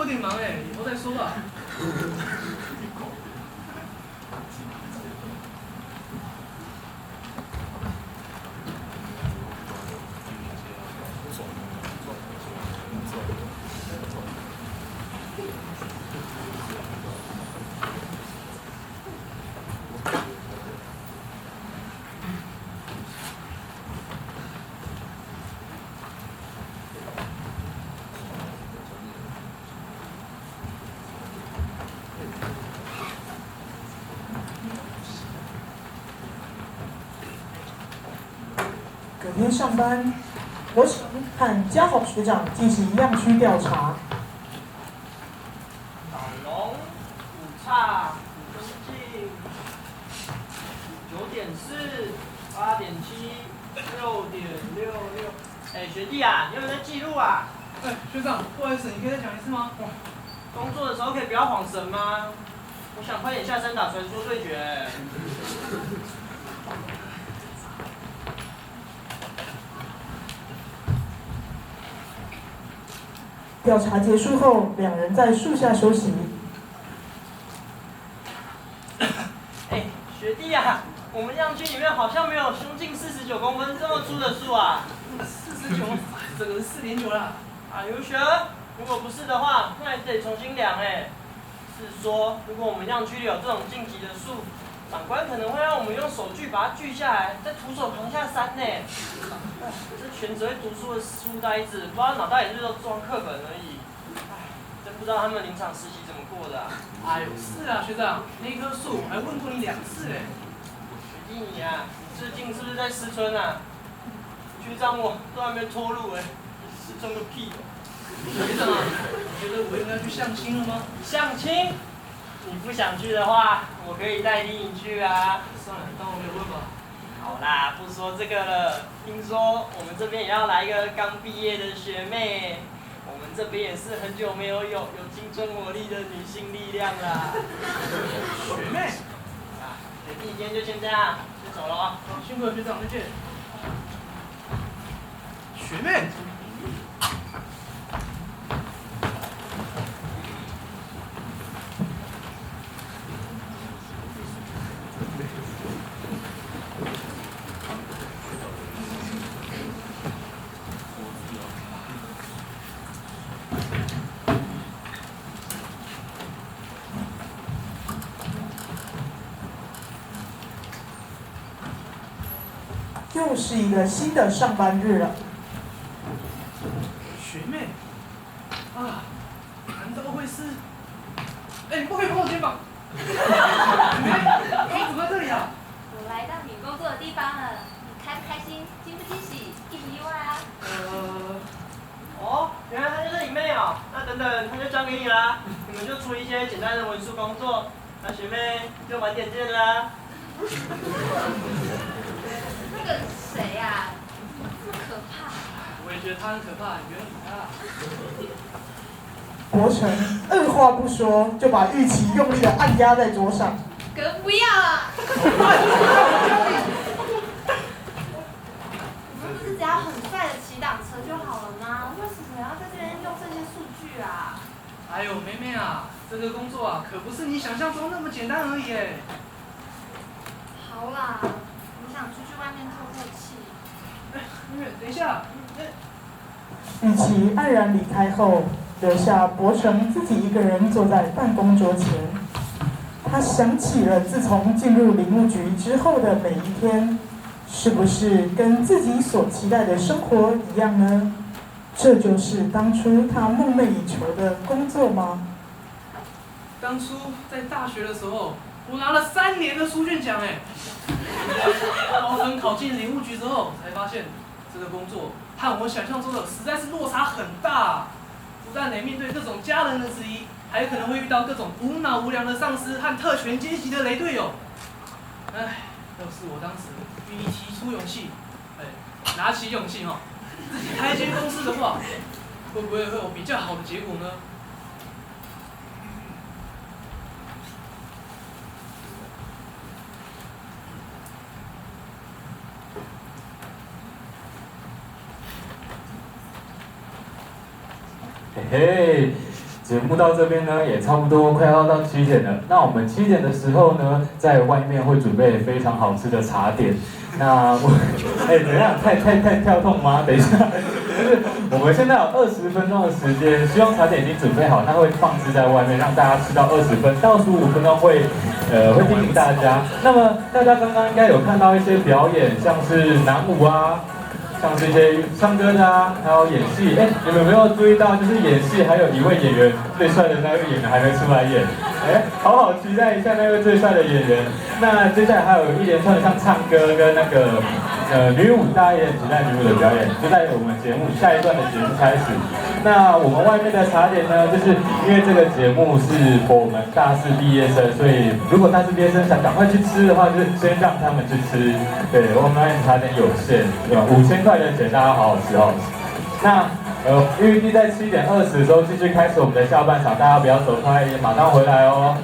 有点忙哎，以后再说吧。隔天上班，博成和嘉豪学长进行样区调查。小龙、五叉、五分镜、9.4、8.7、6.66。哎，学弟啊，你有没有在记录啊？哎，学长，不好意思，你可以再讲一次吗？工作的时候可以不要晃神吗？我想快点下山打传说对决。调查结束后，两人在树下休息。哎，学弟啊，我们样区里面好像没有胸径49公分这么粗的树啊。49，这个是4.9啦。Are you sure？如果不是的话，那也得重新量哎。是说，如果我们样区里有这种晋级的树，长官可能会让我们用手锯把它锯下来，再徒手扛下山呢。这全只会读书的书呆子，不知道脑袋里是都装课本而已。唉，真不知道他们临场实习怎么过的啊。哎呦，是啊，学长，那棵树我还问过你2次嘞。学弟你啊，你最近是不是在思春啊？学长我都还没脱路哎，思春个屁！学长啊，你觉得我应该去相亲了吗？相亲？你不想去的话，我可以带你去啊。算了，当我没有问吧。好啦，不说这个了。听说我们这边也要来一个刚毕业的学妹，我们这边也是很久没有青春活力的女性力量啦。学妹。啊，学弟今天就先这样，先走了啊。好，辛苦了学长，再见。学妹。又是一个新的上班日了。学妹，啊，难道会是？哎，你不可以碰我肩膀。学妹，你怎么在这里啊？我来到你工作的地方了，你开不开心？惊不惊喜？意不意外啊？哦，原来她就是你妹哦。那等等，她就交给你啦，你们就处理一些简单的文书工作。那学妹就晚点见啦。那个谁呀、这么可怕？我也觉得他很可怕，你不用理他。博成二话不说就把玉琪用力的按压在桌上。哥不要啊！我们不是只要很帅的骑挡车就好了吗？为什么要在这边用这些数据啊？哎呦，妹妹啊，这个工作啊，可不是你想象中那么简单而已哎。好啦，我想出去外面透透气。哎，妹妹，等一下，玉琪黯然离开后，留下博成自己一个人坐在办公桌前。他想起了自从进入林务局之后的每一天，是不是跟自己所期待的生活一样呢？这就是当初他梦寐以求的工作吗？当初在大学的时候，我拿了3年的书卷奖哎。高分考进林务局之后，才发现这个工作和我想象中的实在是落差很大。不但得面对各种家人的质疑，还有可能会遇到各种无脑无良的上司和特权阶级的雷队友。唉，要是我当时愿意提出勇气，拿起勇气自己开间公司的话，会不会有比较好的结果呢？嘿嘿，节目到这边呢，也差不多快要到7点了。那我们7点的时候呢，在外面会准备非常好吃的茶点。那我，怎样？太跳动吗？等一下，就是我们现在有20分钟的时间，希望茶点已经准备好，它会放置在外面，让大家吃到20分，倒数5分钟会叮咛大家。那么大家刚刚应该有看到一些表演，像是南舞啊。像是一些唱歌的啊，还有演戏，你们有没有注意到，就是演戏还有一位演员最帅的那位演员还没出来演，好期待一下那位最帅的演员。那接下来还有一连串的像唱歌跟那个女舞，大家也很期待女舞的表演，就在我们节目下一段的节目开始。那我们外面的茶点呢，就是因为这个节目是我们大四毕业生，所以如果大四毕业生想赶快去吃的话，就是先让他们去吃。对，我们外面茶点有限，对吧？5000块的钱，大家好好吃，好好吃。那预计在7点20的时候继续开始我们的下半场，大家不要走开，马上回来哦。